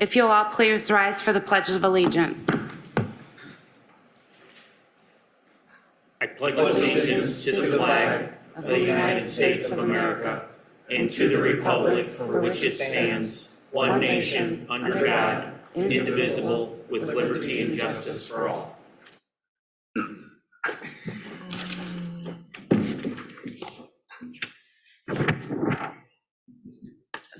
If you'll all please rise for the Pledge of Allegiance. I pledge allegiance to the flag of the United States of America and to the republic for which it stands, one nation, under God, indivisible, with liberty and justice for all.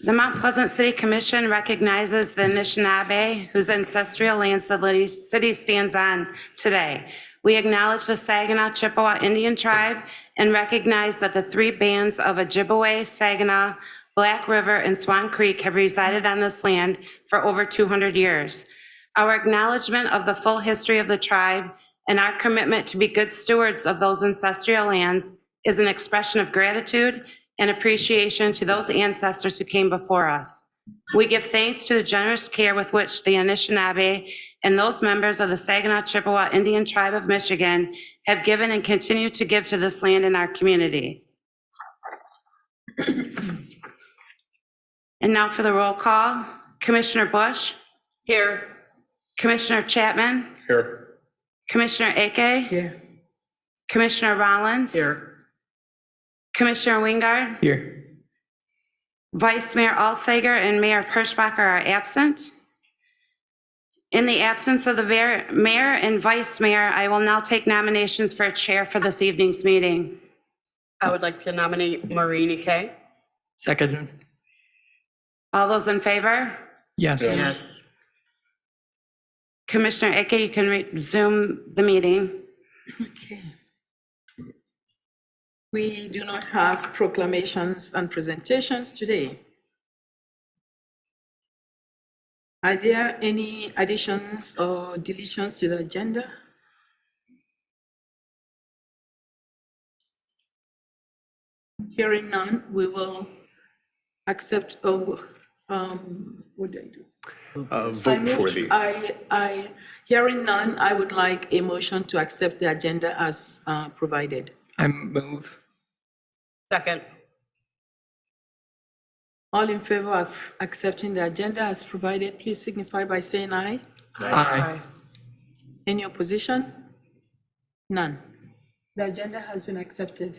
The Mount Pleasant City Commission recognizes the Anishinaabe, whose ancestral lands the city stands on today. We acknowledge the Saginaw Chippewa Indian Tribe and recognize that the three bands of Ojibwe, Saginaw, Black River, and Swan Creek have resided on this land for over 200 years. Our acknowledgement of the full history of the tribe and our commitment to be good stewards of those ancestral lands is an expression of gratitude and appreciation to those ancestors who came before us. We give thanks to the generous care with which the Anishinaabe and those members of the Saginaw Chippewa Indian Tribe of Michigan have given and continue to give to this land in our community. And now for the roll call. Commissioner Bush? Here. Commissioner Chapman? Here. Commissioner Ake? Here. Commissioner Rollins? Here. Commissioner Wingard? Here. Vice Mayor Alsager and Mayor Perschbacher are absent. In the absence of the mayor and vice mayor, I will now take nominations for a chair for this evening's meeting. I would like to nominate Maureen Ike. Second. All those in favor? Yes. Yes. Commissioner Ake, you can resume the meeting. Okay. We do not have proclamations and presentations today. Are there any additions or deletions to the agenda? Hearing none, we will accept, what do I do? Vote for the. Hearing none, I would like a motion to accept the agenda as provided. I move. Second. All in favor of accepting the agenda as provided, please signify by saying aye. Aye. Any opposition? None. The agenda has been accepted.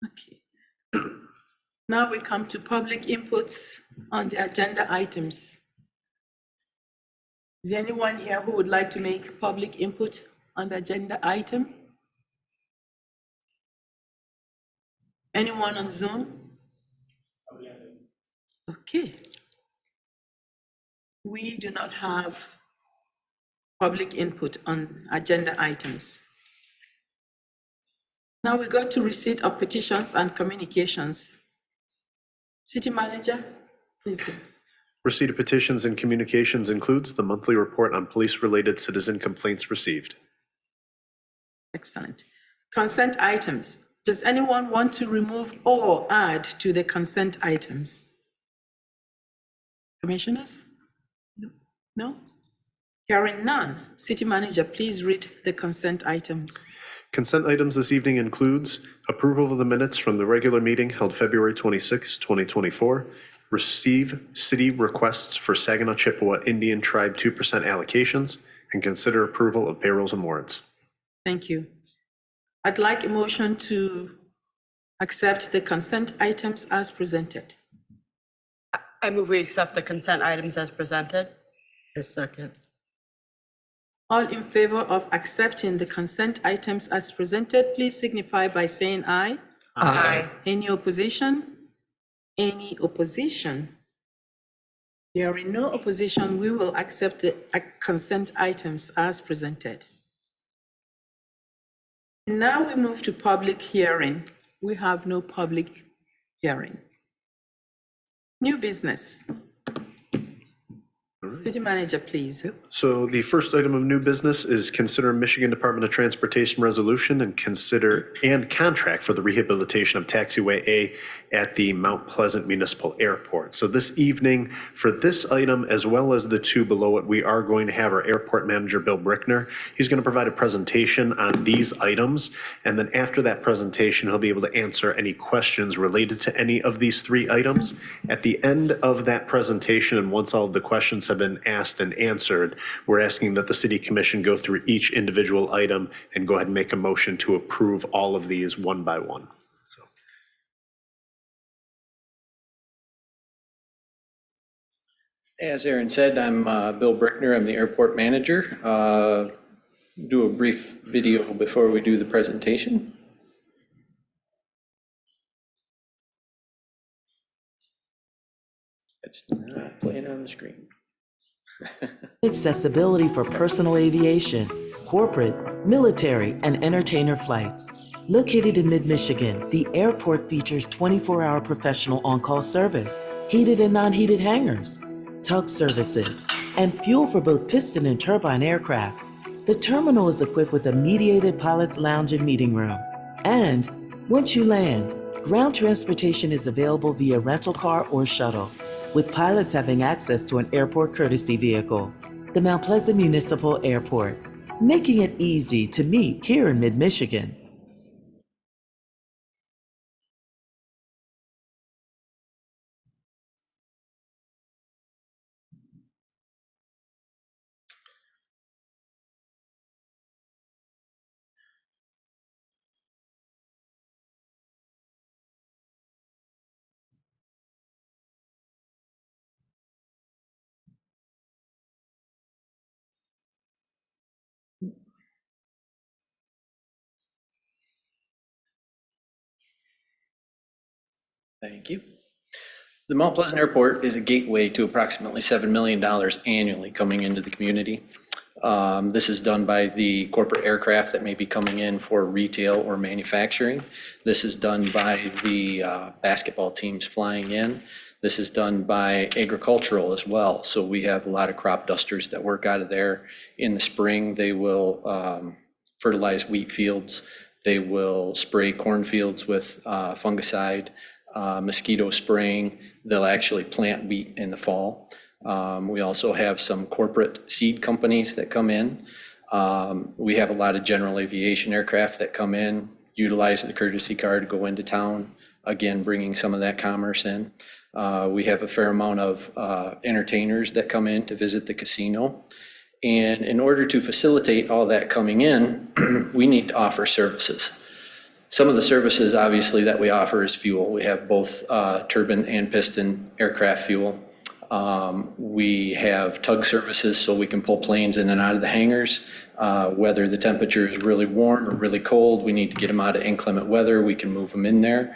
Okay. Now we come to public inputs on the agenda items. Is there anyone here who would like to make public input on the agenda item? Anyone on Zoom? Okay. We do not have public input on agenda items. Now we go to receipt of petitions and communications. City Manager, please go. Receipt of petitions and communications includes the monthly report on police-related citizen complaints received. Excellent. Consent items. Does anyone want to remove or add to the consent items? Commissioners? No? Hearing none. City Manager, please read the consent items. Consent items this evening includes approval of the minutes from the regular meeting held February 26, 2024, receive city requests for Saginaw Chippewa Indian Tribe 2% allocations, and consider approval of payrolls and warrants. Thank you. I'd like a motion to accept the consent items as presented. I move we accept the consent items as presented. A second. All in favor of accepting the consent items as presented, please signify by saying aye. Aye. Any opposition? Any opposition? Hearing no opposition, we will accept the consent items as presented. Now we move to public hearing. We have no public hearing. New business. All right. City Manager, please. So the first item of new business is consider Michigan Department of Transportation resolution and consider and contract for the rehabilitation of taxiway A at the Mount Pleasant Municipal Airport. So this evening, for this item, as well as the two below it, we are going to have our airport manager, Bill Brickner. He's going to provide a presentation on these items. And then after that presentation, he'll be able to answer any questions related to any of these three items. At the end of that presentation, and once all of the questions have been asked and answered, we're asking that the city commission go through each individual item and go ahead and make a motion to approve all of these one by one. As Aaron said, I'm Bill Brickner. I'm the airport manager. Do a brief video before we do the presentation. It's not playing on the screen. Accessibility for personal aviation, corporate, military, and entertainer flights. Located in mid-Michigan, the airport features 24-hour professional on-call service, heated and non-heated hangars, tug services, and fuel for both piston and turbine aircraft. The terminal is equipped with a mediated pilot's lounge and meeting room. And once you land, ground transportation is available via rental car or shuttle, with pilots having access to an airport courtesy vehicle, the Mount Pleasant Municipal Airport, making it easy to meet here in mid-Michigan. Thank you. The Mount Pleasant Airport is a gateway to approximately $7 million annually coming into the community. This is done by the corporate aircraft that may be coming in for retail or manufacturing. This is done by the basketball teams flying in. This is done by agricultural as well. So we have a lot of crop dusters that work out of there. In the spring, they will fertilize wheat fields. They will spray cornfields with fungicide. Mosquito spraying. They'll actually plant wheat in the fall. We also have some corporate seed companies that come in. We have a lot of general aviation aircraft that come in, utilize the courtesy car to go into town, again, bringing some of that commerce in. We have a fair amount of entertainers that come in to visit the casino. And in order to facilitate all that coming in, we need to offer services. Some of the services, obviously, that we offer is fuel. We have both turbine and piston aircraft fuel. We have tug services, so we can pull planes in and out of the hangars. Whether the temperature is really warm or really cold, we need to get them out of inclement weather, we can move them in there.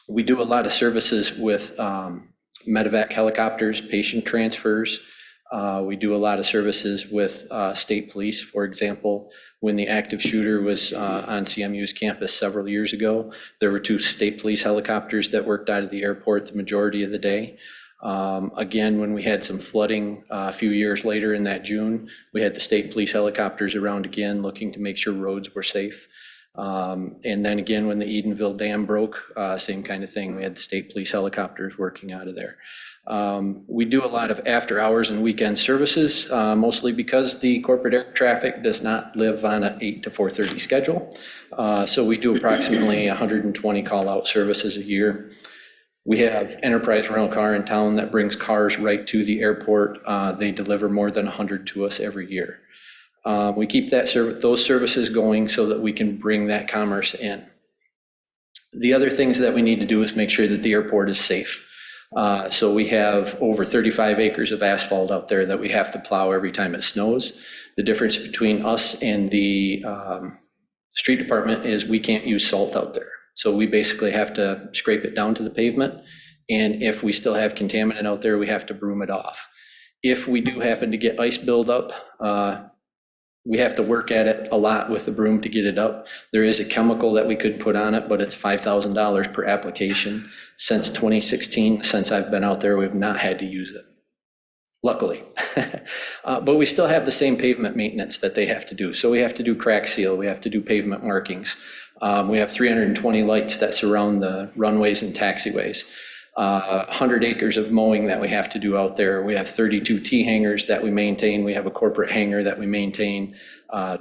We do a lot of services with medevac helicopters, patient transfers. We do a lot of services with state police, for example. When the active shooter was on CMU's campus several years ago, there were 2 state police helicopters that worked out of the airport the majority of the day. Again, when we had some flooding a few years later in that June, we had the state police helicopters around again looking to make sure roads were safe. And then again, when the Edenville Dam broke, same kind of thing. We had the state police helicopters working out of there. We do a lot of after hours and weekend services, mostly because the corporate air traffic does not live on an 8 to 4:30 schedule. So we do approximately 120 call out services a year. We have Enterprise Rental Car in town that brings cars right to the airport. They deliver more than 100 to us every year. We keep those services going so that we can bring that commerce in. The other things that we need to do is make sure that the airport is safe. So we have over 35 acres of asphalt out there that we have to plow every time it snows. The difference between us and the street department is we can't use salt out there. So we basically have to scrape it down to the pavement. And if we still have contaminant out there, we have to broom it off. If we do happen to get ice buildup, we have to work at it a lot with the broom to get it up. There is a chemical that we could put on it, but it's $5,000 per application. Since 2016, since I've been out there, we've not had to use it. luckily. But we still have the same pavement maintenance that they have to do. So we have to do crack seal, we have to do pavement markings. We have 320 lights that surround the runways and taxiways. 100 acres of mowing that we have to do out there. We have 32 T hangars that we maintain. We have a corporate hangar that we maintain,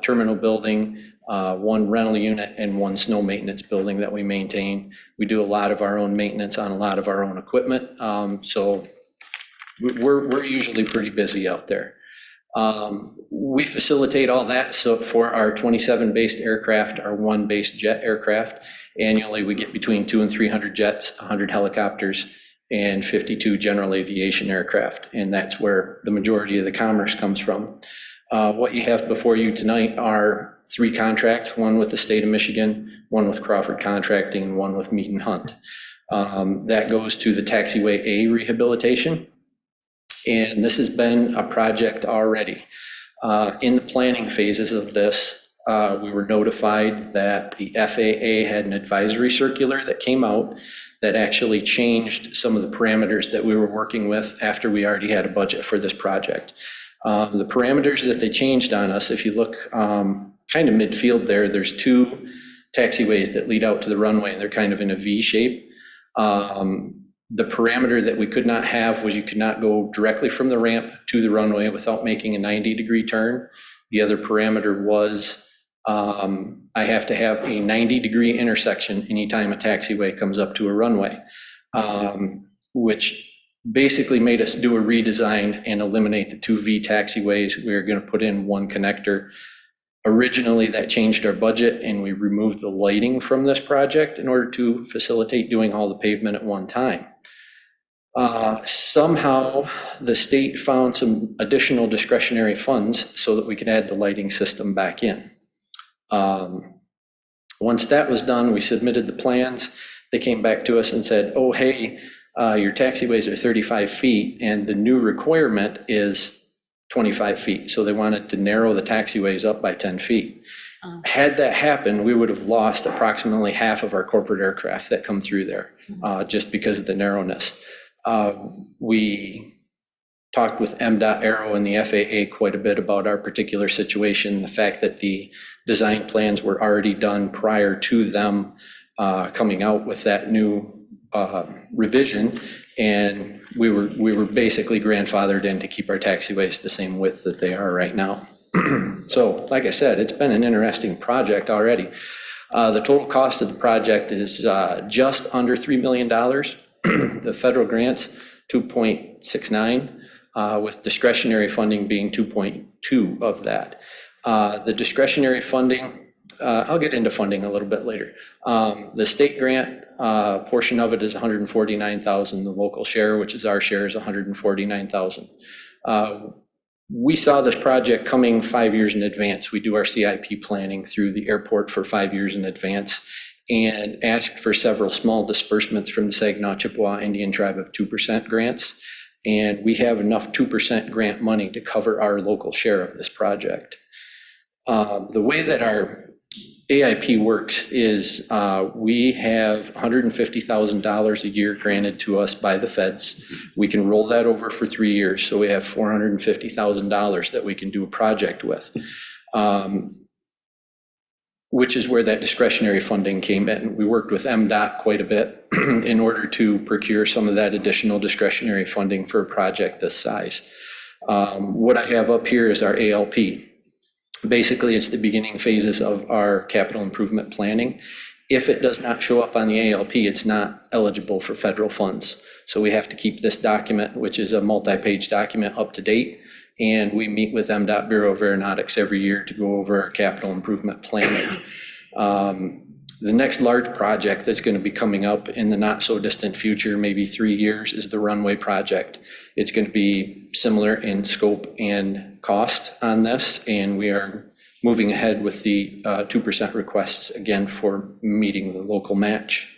terminal building, one rental unit, and one snow maintenance building that we maintain. We do a lot of our own maintenance on a lot of our own equipment. So we're usually pretty busy out there. We facilitate all that. So for our 27 based aircraft, our 1 based jet aircraft, annually we get between 200 and 300 jets, 100 helicopters, and 52 general aviation aircraft. And that's where the majority of the commerce comes from. What you have before you tonight are 3 contracts, one with the state of Michigan, one with Crawford Contracting, and one with Mead and Hunt. That goes to the Taxiway A rehabilitation. And this has been a project already. In the planning phases of this, we were notified that the FAA had an advisory circular that came out that actually changed some of the parameters that we were working with after we already had a budget for this project. The parameters that they changed on us, if you look kind of midfield there, there's 2 taxiways that lead out to the runway, and they're kind of in a V shape. The parameter that we could not have was you could not go directly from the ramp to the runway without making a 90-degree turn. The other parameter was I have to have a 90-degree intersection anytime a taxiway comes up to a runway, which basically made us do a redesign and eliminate the 2 V taxiways. We were going to put in 1 connector. Originally, that changed our budget, and we removed the lighting from this project in order to facilitate doing all the pavement at one time. Somehow, the state found some additional discretionary funds so that we could add the lighting system back in. Once that was done, we submitted the plans. They came back to us and said, oh, hey, your taxiways are 35 feet, and the new requirement is 25 feet. So they wanted to narrow the taxiways up by 10 feet. Had that happened, we would have lost approximately half of our corporate aircraft that come through there, just because of the narrowness. We talked with MDOT Aero and the FAA quite a bit about our particular situation, the fact that the design plans were already done prior to them coming out with that new revision, and we were basically grandfathered in to keep our taxiways the same width that they are right now. So, like I said, it's been an interesting project already. The total cost of the project is just under $3 million. The federal grants, 2.69, with discretionary funding being 2.2 of that. The discretionary funding, I'll get into funding a little bit later. The state grant portion of it is $149,000. The local share, which is our share, is $149,000. We saw this project coming 5 years in advance. We do our CIP planning through the airport for 5 years in advance, and asked for several small disbursements from the Saginaw Chippewa Indian Tribe of 2% grants. And we have enough 2% grant money to cover our local share of this project. The way that our AIP works is we have $150,000 a year granted to us by the feds. We can roll that over for 3 years. So we have $450,000 that we can do a project with, which is where that discretionary funding came in. We worked with MDOT quite a bit in order to procure some of that additional discretionary funding for a project this size. What I have up here is our ALP. Basically, it's the beginning phases of our capital improvement planning. If it does not show up on the ALP, it's not eligible for federal funds. So we have to keep this document, which is a multi-page document, up to date. And we meet with MDOT Bureau of Aeronautics every year to go over our capital improvement planning. The next large project that's going to be coming up in the not so distant future, maybe 3 years, is the runway project. It's going to be similar in scope and cost on this, and we are moving ahead with the 2% requests again for meeting the local match.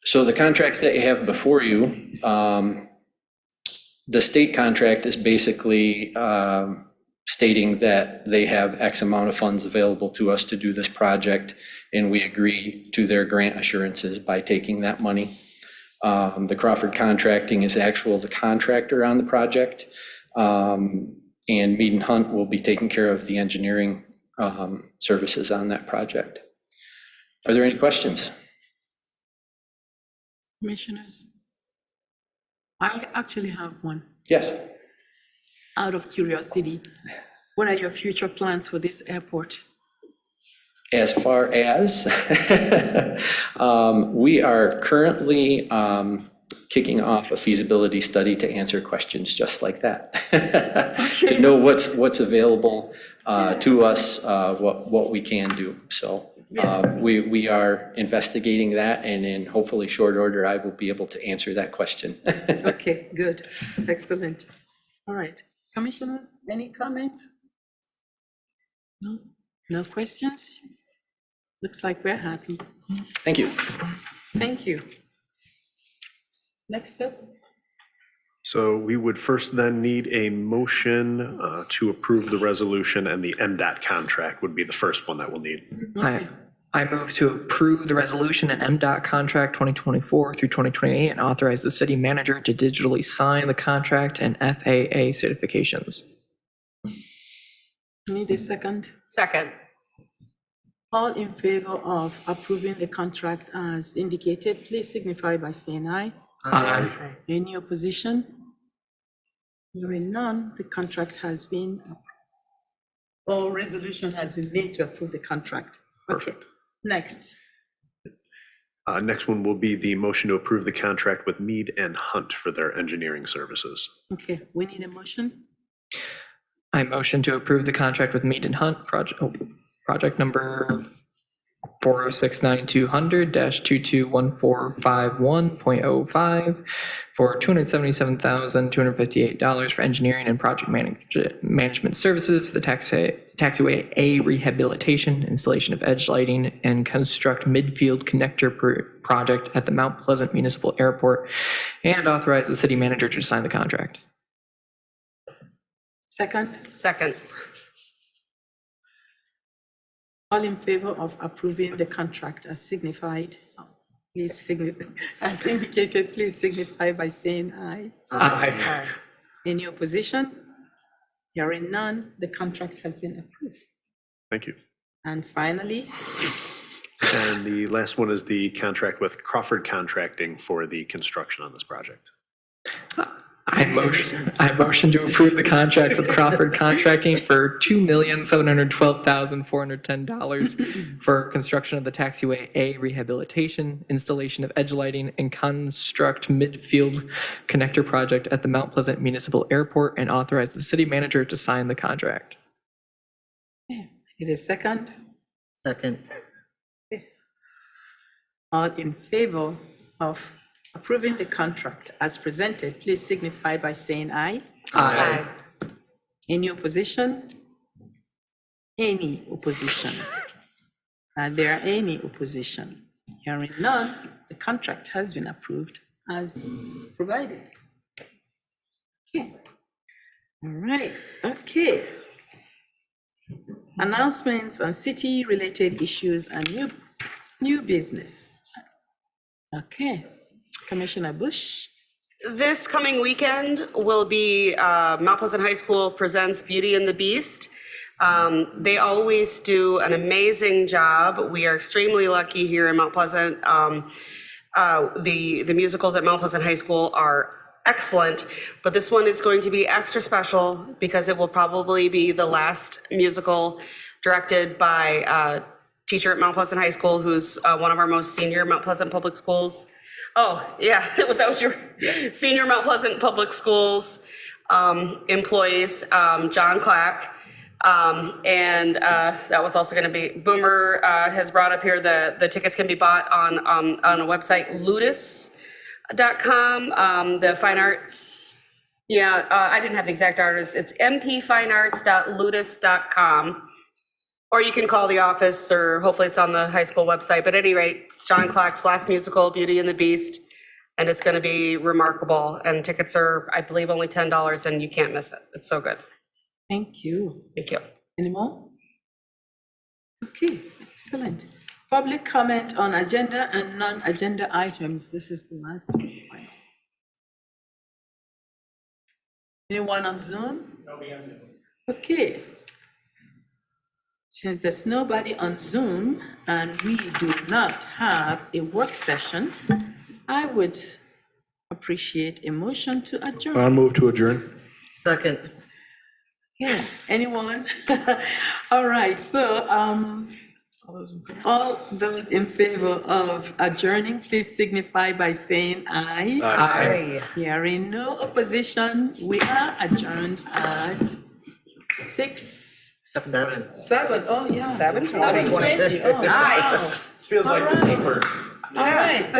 So the contracts that you have before you, the state contract is basically stating that they have X amount of funds available to us to do this project, and we agree to their grant assurances by taking that money. The Crawford Contracting is the contractor on the project. And Mead and Hunt will be taking care of the engineering services on that project. Are there any questions? Commissioners? I actually have one. Yes. Out of curiosity, what are your future plans for this airport? As far as, we are currently kicking off a feasibility study to answer questions just like that. To know what's available to us, what we can do. So we are investigating that, and in hopefully short order, I will be able to answer that question. Okay, good, excellent. All right, commissioners, any comments? No, no questions? Looks like we're happy. Thank you. Thank you. Next up. So we would first then need a motion to approve the resolution, and the MDOT contract would be the first one that we'll need. I move to approve the resolution and MDOT contract 2024 through 2028 and authorize the city manager to digitally sign the contract and FAA certifications. Need a second? Second. All in favor of approving the contract as indicated, please signify by saying aye. Aye. Any opposition? Hearing none, the contract has been, or resolution has been made to approve the contract. Okay, Perfect. next. Next one will be the motion to approve the contract with Mead and Hunt for their engineering services. Okay, we need a motion. I motion to approve the contract with Mead and Hunt, project number 4069200-221451.05 for $277,258 for engineering and project management services for the taxiway A rehabilitation, installation of edge lighting, and construct midfield connector project at the Mount Pleasant Municipal Airport, and authorize the city manager to sign the contract. Second, Second. all in favor of approving the contract as signified, as indicated, please signify by saying aye. Aye. Any opposition? Hearing none, the contract has been approved. Thank you. And finally, And the last one is the contract with Crawford Contracting for the construction on this project. I motion to approve the contract with Crawford Contracting for $2,712,410 for construction of the taxiway A rehabilitation, installation of edge lighting, and construct midfield connector project at the Mount Pleasant Municipal Airport, and authorize the city manager to sign the contract. it is second. Second. All in favor of approving the contract as presented, please signify by saying aye. Aye. Any opposition? Any opposition? Are there any opposition? Hearing none, the contract has been approved as provided. Okay. All right, okay. Announcements on city-related issues and new business. Okay, Commissioner Bush. This coming weekend will be Mount Pleasant High School presents Beauty and the Beast. They always do an amazing job. We are extremely lucky here in Mount Pleasant. The musicals at Mount Pleasant High School are excellent, but this one is going to be extra special because it will probably be the last musical directed by a teacher at Mount Pleasant High School who's one of our most senior Mount Pleasant Public Schools. Oh, yeah, was that what your senior Mount Pleasant Public Schools employees, John Clack. And that was also going to be, Boomer has brought up here, the tickets can be bought on a website, ludus.com, the fine arts. Yeah, I didn't have the exact artist. It's mpfinearts.ludus.com. Or you can call the office, or hopefully it's on the high school website. But at any rate, it's John Clack's last musical, Beauty and the Beast, and it's going to be remarkable. And tickets are, I believe, only $10, and you can't miss it. It's so good. Thank you. Thank you. Any more? Okay, excellent. Public comment on agenda and non-agenda items. This is the last one. Anyone on Zoom? Nobody on Zoom. Okay. Since there's nobody on Zoom and we do not have a work session, I would appreciate a motion to adjourn. I'll move to adjourn. Second. Yeah, anyone? All right, so, all those in favor of adjourning, please signify by saying aye. Aye. Hearing no opposition, we are adjourned at 7. 7, oh, yeah. 7:20. 7:20, oh, wow. Nice. Feels like December. All right.